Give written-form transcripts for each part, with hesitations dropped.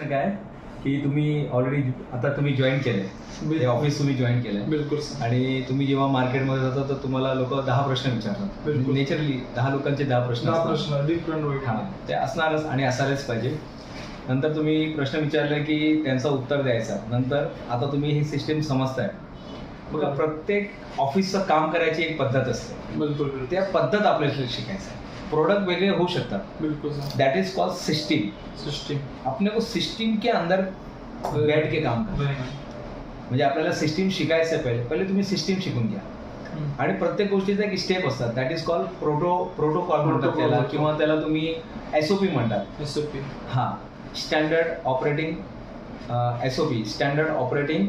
प्रश्न काय की तुम्ही ऑलरेडी आता तुम्ही जॉईन केलंय, ऑफिस तुम्ही जॉईन केलंय बिलकुल आणि तुम्ही जेव्हा मार्केटमध्ये जाता तर तुम्हाला लोक 10 प्रश्न विचारतात. बिलकुल. नेचरली 10 लोकांचे 10 प्रश्न असतात. डिफरंट हां, ते असणारच आणि असायलाच पाहिजे. नंतर तुम्ही प्रश्न विचारले की त्यांचं उत्तर द्यायचं. नंतर आता तुम्ही ही सिस्टीम समजताय. बघा, प्रत्येक ऑफिसचं काम करायची एक पद्धत असते. बिल्कुल त्या पद्धत आपल्याला शिकायचं आहे. प्रोडक्ट वेगळे होऊ शकतात. बिल्कुल sir. That is called system. System अपने को सिस्टम के अंदर बैठ के काम करना. म्हणजे आपल्याला सिस्टीम शिकायचं आहे. पहिले तुम्ही सिस्टीम शिकून घ्या. आणि प्रत्येक गोष्टीचा एक स्टेप असतात. दॅट इज कॉल्ड प्रोटोकॉल म्हणतात त्याला, किंवा त्याला तुम्ही SOP म्हणतात. SOP. हां, standard operating SOP, standard operating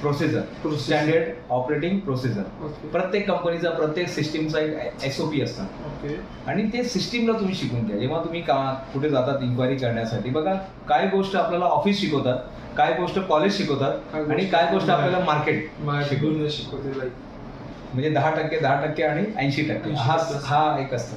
procedure, standard operating procedure. प्रत्येक कंपनीचा, प्रत्येक सिस्टीमचा एक SOP असतात. ओके. आणि ते सिस्टीमला तुम्ही शिकून घ्या. जेव्हा तुम्ही कुठे जातात इन्क्वायरी करण्यासाठी, बघा काय गोष्ट आपल्याला ऑफिस शिकवतात, काय गोष्ट कॉलेज शिकवतात आणि काय गोष्ट आपल्याला मार्केट शिकवते. म्हणजे 10% आणि 80%. हा एक असतं.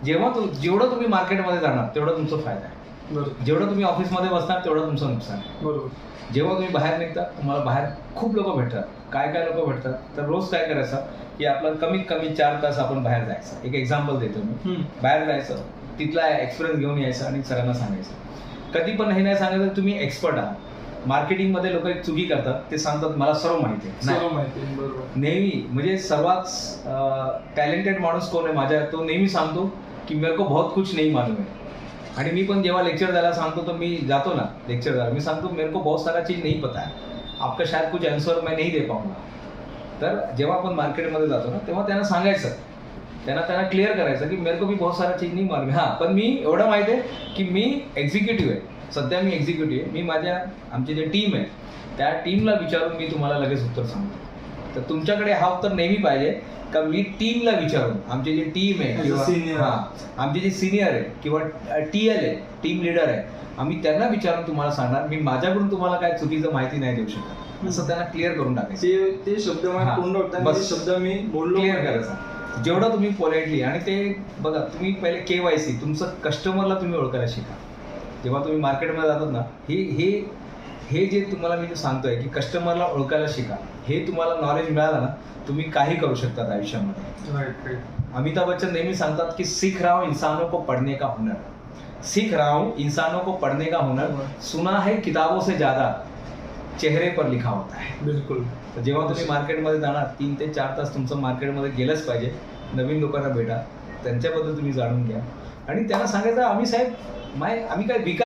जेवढं तुम्ही मार्केटमध्ये जाणार तेवढं तुमचा फायदा आहे. बरोबर. जेवढं तुम्ही ऑफिसमध्ये बसणार तेवढं तुमचं नुकसान आहे. बरोबर. जेव्हा तुम्ही बाहेर निघता तुम्हाला बाहेर खूप लोक भेटतात. काय लोक भेटतात, तर रोज काय करायचं की आपलं कमीत कमी 4 तास आपण बाहेर जायचं. एक एक्झाम्पल देतो मी. बाहेर जायचं, तिथला एक्सपिरियन्स घेऊन यायचं आणि सरांना सांगायचं. कधी पण हे नाही सांगायचं तुम्ही एक्सपर्ट आहात. मार्केटिंगमध्ये लोक एक चुकी करतात, ते सांगतात मला सर्व माहिती आहे. बरोबर. नेहमी म्हणजे सर्वात टॅलेंटेड माणूस कोण आहे माझ्या, तो नेहमी सांगतो की मेरे को बहुत कुछ नहीं मालूम है. आणि मी पण जेव्हा लेक्चर द्यायला सांगतो तर मी जातो ना लेक्चर द्यायला, मी सांगतो मेरे को बहुत सारा चीज नहीं पता है, आपका शायद कुछ आंसर मैं नहीं दे पाऊंगा. तर जेव्हा आपण मार्केटमध्ये जातो ना तेव्हा त्यांना सांगायचं, त्यांना क्लिअर करायचं की मेरे को भी बहुत सारा चीज नहीं मालूम है. हां, पण मी एवढं माहिती आहे की मी एक्झिक्युटिव्ह आहे. सध्या मी एक्झिक्युटिव्ह आहे. मी आमची जे टीम आहे त्या टीमला विचारून मी तुम्हाला लगेच उत्तर सांगतो. तर तुमच्याकडे हा उत्तर नेहमी पाहिजे का मी टीमला विचारून, आमची जी टीम आहे किंवा आमचे जे सिनियर आहे किंवा TL आहे, टीम लीडर आहे, आम्ही त्यांना विचारून तुम्हाला सांगणार. मी माझ्याकडून तुम्हाला काय चुकीचं माहिती नाही देऊ शकत, असं त्यांना क्लिअर करून टाकायचं. ते शब्द शब्द मी बोललो क्लिअर करायचं जेवढं तुम्ही पोलाइटली. आणि ते बघा, तुम्ही पहिले KYC तुमचं कस्टमरला तुम्ही ओळखायला शिका. जेव्हा तुम्ही मार्केटमध्ये जातात ना, हे जे तुम्हाला मी सांगतोय की कस्टमरला ओळखायला शिका, हे तुम्हाला नॉलेज मिळालं ना तुम्ही काही करू शकतात आयुष्यामध्ये. अमिताभ बच्चन नेहमी सांगतात की सीख रहा हूं इंसानों को पढ़ने का हुनर, सीख रहा हूं इंसानों को पढ़ने का हुनर, सुना है किताबों से ज्यादा चेहरे पर लिखा होता है. बिलकुल. तर जेव्हा तुम्ही मार्केटमध्ये जाणार 3 ते 4 तास तुमचं मार्केटमध्ये गेलंच पाहिजे. नवीन लोकांना भेटा, त्यांच्याबद्दल तुम्ही जाणून घ्या आणि त्यांना सांगायचं आम्ही साहेब आम्ही काय विकास